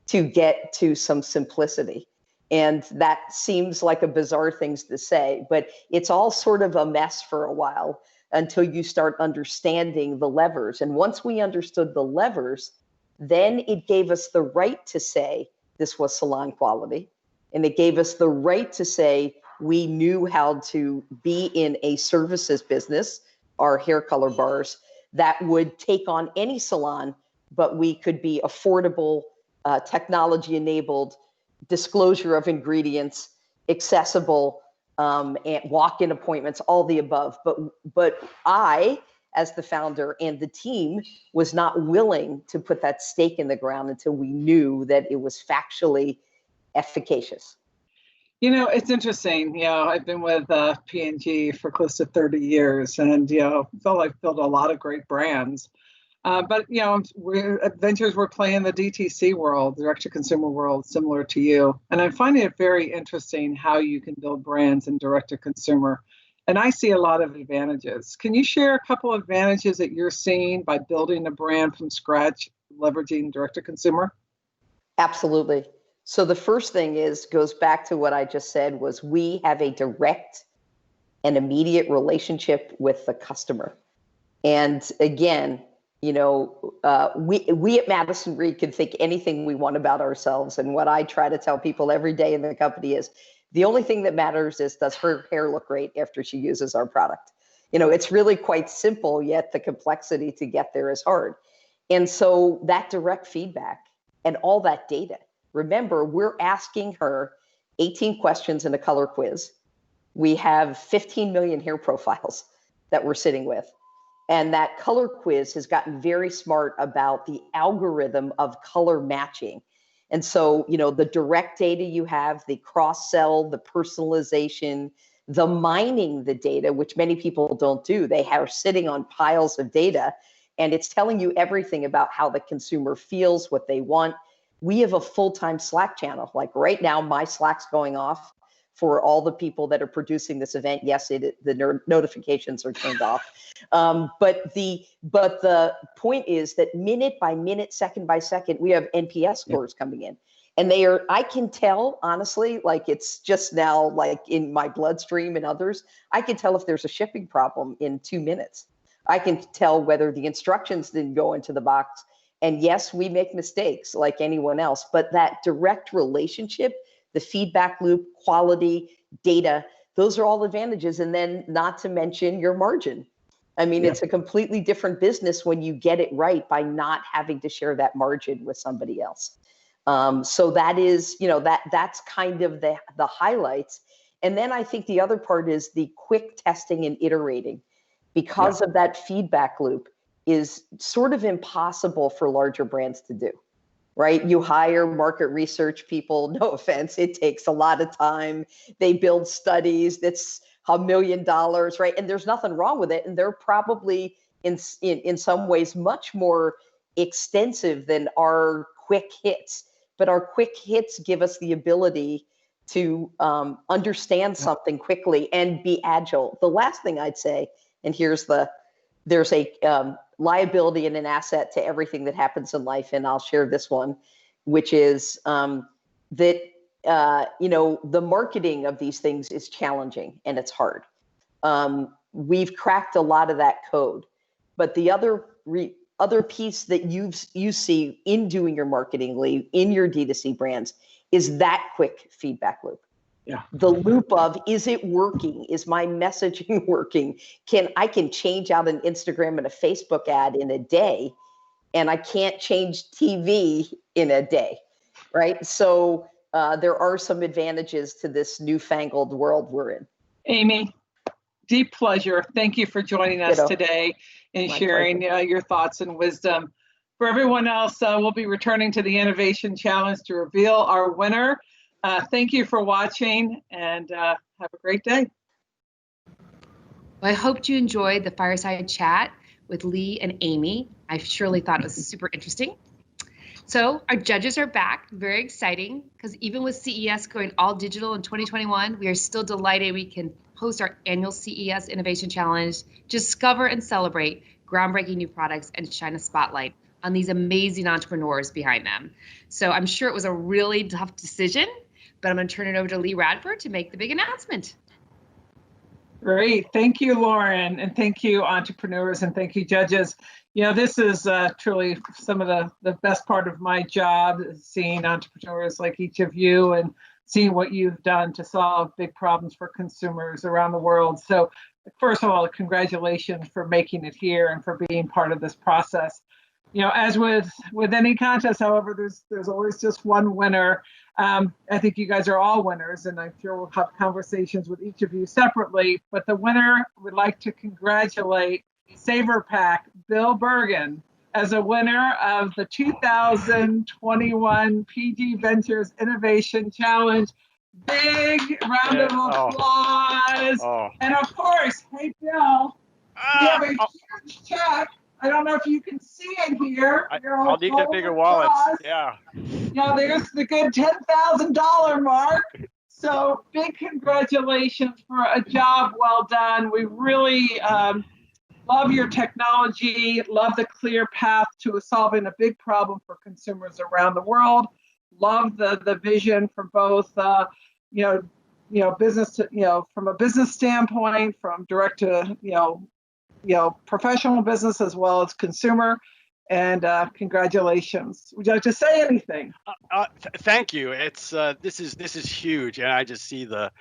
to get to some simplicity. And that seems like a bizarre thing to say, but it's all sort of a mess for a while until you start understanding the levers. And once we understood the levers, then it gave us the right to say this was salon quality. And it gave us the right to say we knew how to be in a services business, our hair color bars, that would take on any salon, but we could be affordable, technology enabled, disclosure of ingredients, accessible, and walk-in appointments, all the above. But I, as the founder and the team, was not willing to put that stake in the ground until we knew that it was factually efficacious.
It's interesting. I've been with P&G for close to 30 years, and felt like built a lot of great brands. But at Ventures, we're playing the DTC world, direct-to-consumer world, similar to you. And I'm finding it very interesting how you can build brands in direct-to-consumer. And I see a lot of advantages. Can you share a couple of advantages that you're seeing by building a brand from scratch, leveraging direct-to-consumer?
Absolutely. So the first thing goes back to what I just said, was we have a direct and immediate relationship with the customer. And again, we at Madison Reed can think anything we want about ourselves. And what I try to tell people every day in the company is the only thing that matters is, does her hair look great after she uses our product? It's really quite simple, yet the complexity to get there is hard. And so that direct feedback and all that data, remember, we're asking her 18 questions in a color quiz. We have 15 million hair profiles that we're sitting with. And that color quiz has gotten very smart about the algorithm of color matching. And so, the direct data you have, the cross-sell, the personalization, the mining the data, which many people don't do. They are sitting on piles of data, and it's telling you everything about how the consumer feels, what they want. We have a full-time Slack channel. Like right now, my Slack's going off for all the people that are producing this event. Yes, the notifications are turned off. But the point is that minute by minute, second by second, we have NPS scores coming in. And I can tell, honestly, like it's just now like in my bloodstream and others, I can tell if there's a shipping problem in 2 minutes. I can tell whether the instructions didn't go into the box. And yes, we make mistakes like anyone else, but that direct relationship, the feedback loop, quality, data, those are all advantages. And then not to mention your margin. I mean, it's a completely different business when you get it right by not having to share that margin with somebody else. So that is, that's kind of the highlights. And then I think the other part is the quick testing and iterating, because of that feedback loop is sort of impossible for larger brands to do. Right? You hire market research people, no offense, it takes a lot of time. They build studies that's $1 million, right? And there's nothing wrong with it. And they're probably in some ways much more extensive than our quick hits. But our quick hits give us the ability to understand something quickly and be agile. The last thing I'd say, and there's a liability and an asset to everything that happens in life. And I'll share this one, which is that, the marketing of these things is challenging and it's hard. We've cracked a lot of that code, but the other piece that you see in doing your marketing, Leigh, in your D2C brands is that quick feedback loop.
Yeah.
The loop of, is it working? Is my messaging working? I can change out an Instagram and a Facebook ad in a day, and I can't change TV in a day, right? So there are some advantages to this newfangled world we're in.
Amy, deep pleasure. Thank you for joining us today and sharing your thoughts and wisdom. For everyone else, we'll be returning to the Innovation Challenge to reveal our winner. Thank you for watching, and have a great day.
Well, I hope you enjoyed the Fireside chat with Leigh and Amy. I surely thought it was super interesting. So our judges are back, very exciting, because even with CES going all digital in 2021, we are still delighted we can host our annual CES Innovation Challenge, discover and celebrate groundbreaking new products, and shine a spotlight on these amazing entrepreneurs behind them. So I'm sure it was a really tough decision, but I'm going to turn it over to Leigh Radford to make the big announcement.
Great. Thank you, Lauren. And thank you, entrepreneurs, and thank you, judges. This is truly some of the best part of my job, seeing entrepreneurs like each of you and seeing what you've done to solve big problems for consumers around the world. So first of all, congratulations for making it here and for being part of this process. As with any contest, however, there's always just one winner. I think you guys are all winners, and I'm sure we'll have conversations with each of you separately. But the winner would like to congratulate SAVR Pack Bill Birgen as a winner of the 2021 PG Ventures Innovation Challenge. Big round of applause. And of course, hey Bill, we have a huge check. I don't know if you can see it here.
I'll need the bigger wallets. Yeah.
There's the good $10,000 mark. So big congratulations for a job well done. We really love your technology, love the clear path to solving a big problem for consumers around the world. Love the vision for both, business to, from a business standpoint, from direct to, professional business as well as consumer. And congratulations. Would you like to say anything?
Thank you. It's this is huge, and I just see the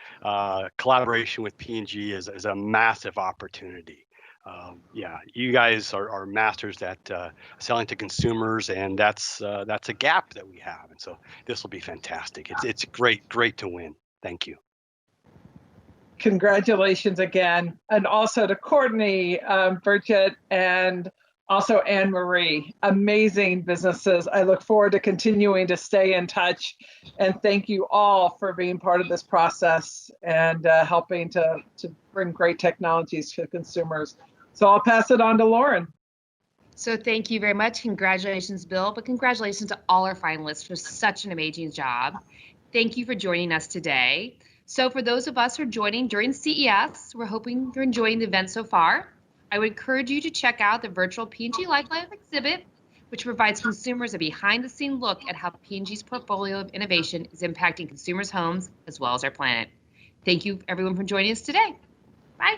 collaboration with P&G as a massive opportunity. Yeah, you guys are masters at selling to consumers, and that's a gap that we have, and so this will be fantastic. It's great to win. Thank you.
Congratulations again, and also to Courtney, Birgitt, and also Anne-Marie. Amazing businesses. I look forward to continuing to stay in touch, and thank you all for being part of this process and helping to bring great technologies to consumers. So I'll pass it on to Lauren.
So thank you very much. Congratulations, Bill, but congratulations to all our finalists for such an amazing job. Thank you for joining us today. So for those of us who are joining during CES, we're hoping you're enjoying the event so far. I would encourage you to check out the virtual P&G Life exhibit, which provides consumers a behind-the-scene look at how P&G's portfolio of innovation is impacting consumers' homes as well as our planet. Thank you, everyone, for joining us today. Bye.